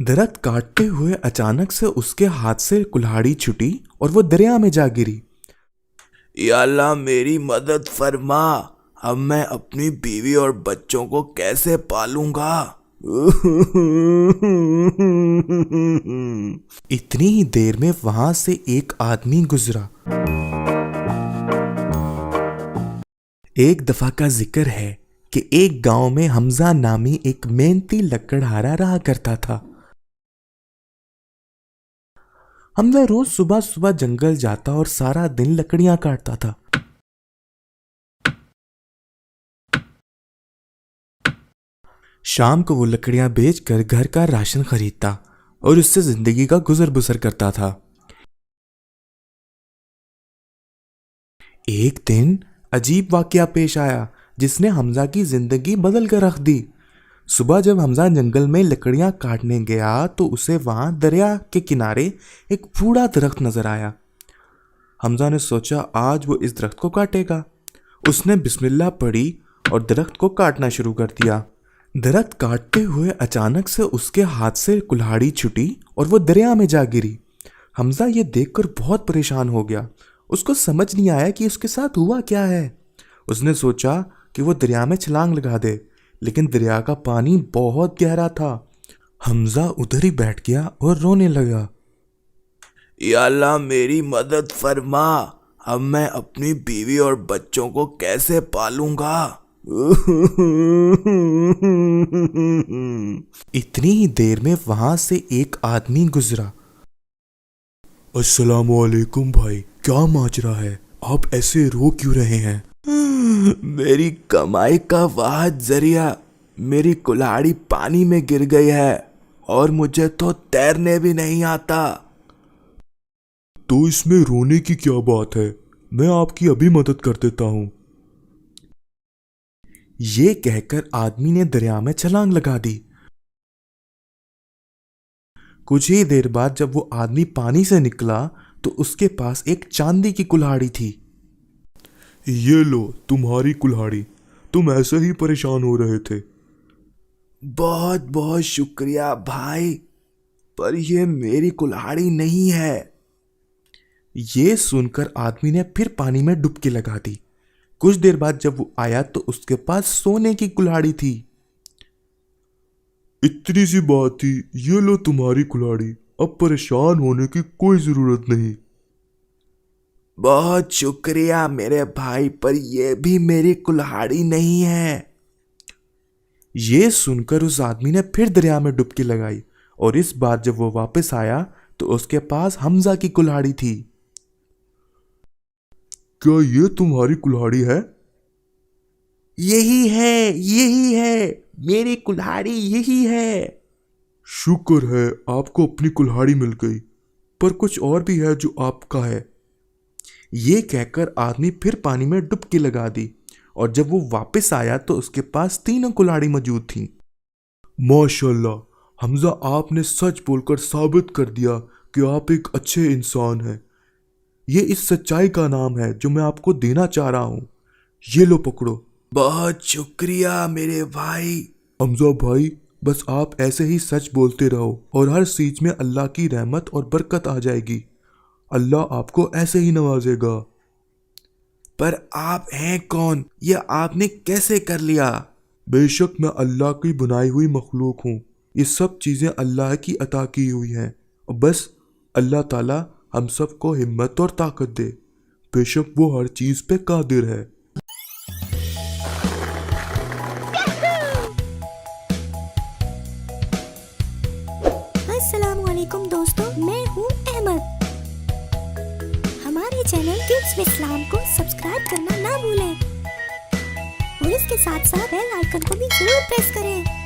درخت کاٹتے ہوئے اچانک سے اس کے ہاتھ سے کلہاڑی چھٹی اور وہ دریا میں جا گری۔ یا اللہ میری مدد فرما، اب میں اپنی بیوی اور بچوں کو کیسے پالوں گا؟ اتنی ہی دیر میں وہاں سے ایک آدمی گزرا۔ ایک دفعہ کا ذکر ہے کہ ایک گاؤں میں حمزہ نامی ایک محنتی لکڑہارا رہا کرتا تھا۔ حمزہ روز صبح صبح جنگل جاتا اور سارا دن لکڑیاں کاٹتا تھا۔ شام کو وہ لکڑیاں بیچ کر گھر کا راشن خریدتا اور اس سے زندگی کا گزر بسر کرتا تھا۔ ایک دن عجیب واقعہ پیش آیا جس نے حمزہ کی زندگی بدل کر رکھ دی۔ صبح جب حمزہ جنگل میں لکڑیاں کاٹنے گیا تو اسے وہاں دریا کے کنارے ایک بوڑھا درخت نظر آیا۔ حمزہ نے سوچا آج وہ اس درخت کو کاٹے گا۔ اس نے بسم اللہ پڑھی اور درخت کو کاٹنا شروع کر دیا۔ درخت کاٹتے ہوئے اچانک سے اس کے ہاتھ سے کلہاڑی چھٹی اور وہ دریا میں جا گری۔ حمزہ یہ دیکھ کر بہت پریشان ہو گیا۔ اس کو سمجھ نہیں آیا کہ اس کے ساتھ ہوا کیا ہے۔ اس نے سوچا کہ وہ دریا میں چھلانگ لگا دے، لیکن دریا کا پانی بہت گہرا تھا۔ حمزہ ادھر ہی بیٹھ گیا اور رونے لگا۔ یا اللہ میری مدد فرما، اب میں اپنی بیوی اور بچوں کو کیسے پالوں گا؟ اتنی ہی دیر میں وہاں سے ایک آدمی گزرا۔ السلام علیکم بھائی، کیا ماجرا ہے؟ آپ ایسے رو کیوں رہے ہیں؟ میری کمائی کا واحد ذریعہ میری کلہاڑی پانی میں گر گئی ہے اور مجھے تو تیرنے بھی نہیں آتا۔ تو اس میں رونے کی کیا بات ہے؟ میں آپ کی ابھی مدد کر دیتا ہوں۔ یہ کہہ کر آدمی نے دریا میں چھلانگ لگا دی۔ کچھ ہی دیر بعد جب وہ آدمی پانی سے نکلا تو اس کے پاس ایک چاندی کی کلہاڑی تھی۔ یہ لو تمہاری کلہاڑی، تم ایسے ہی پریشان ہو رہے تھے۔ بہت بہت شکریہ بھائی، پر یہ میری کلہاڑی نہیں ہے۔ یہ سن کر آدمی نے پھر پانی میں ڈبکی لگا دی۔ کچھ دیر بعد جب وہ آیا تو اس کے پاس سونے کی کلہاڑی تھی۔ اتنی سی بات تھی، یہ لو تمہاری کلہاڑی، اب پریشان ہونے کی کوئی ضرورت نہیں۔ بہت شکریہ میرے بھائی، پر یہ بھی میری کلہاڑی نہیں ہے۔ یہ سن کر اس آدمی نے پھر دریا میں ڈبکی لگائی اور اس بار جب وہ واپس آیا تو اس کے پاس حمزہ کی کلہاڑی تھی۔ کیا یہ تمہاری کلہاڑی ہے؟ یہی ہے میری کلہاڑی، یہی ہے۔ شکر ہے آپ کو اپنی کلہاڑی مل گئی، پر کچھ اور بھی ہے جو آپ کا ہے۔ یہ کہہ کر آدمی پھر پانی میں ڈبکی لگا دی اور جب وہ واپس آیا تو اس کے پاس تینوں کلہاڑی موجود تھیں۔ ماشاءاللہ حمزہ، آپ نے سچ بول کر ثابت کر دیا کہ آپ ایک اچھے انسان ہیں۔ یہ اس سچائی کا نام ہے جو میں آپ کو دینا چاہ رہا ہوں۔ یہ لو پکڑو۔ بہت شکریہ میرے بھائی۔ حمزہ بھائی، بس آپ ایسے ہی سچ بولتے رہو اور ہر چیز میں اللہ کی رحمت اور برکت آ جائے گی۔ اللہ آپ کو ایسے ہی نوازے گا۔ پر آپ ہیں کون؟ یہ آپ نے کیسے کر لیا؟ بے شک میں اللہ کی بنائی ہوئی مخلوق ہوں۔ یہ سب چیزیں اللہ کی عطا کی ہوئی ہیں، اور بس اللہ تعالیٰ ہم سب کو ہمت اور طاقت دے۔ بے شک وہ ہر چیز پہ قادر ہے۔ السلام علیکم دوستو، میں ہوں احمد۔ ہمارے چینل کڈز ود اسلام کو سبسکرائب کرنا نہ بھولیں اور اس کے ساتھ ساتھ بیل آئیکن کو بھی ضرور پریس کریں۔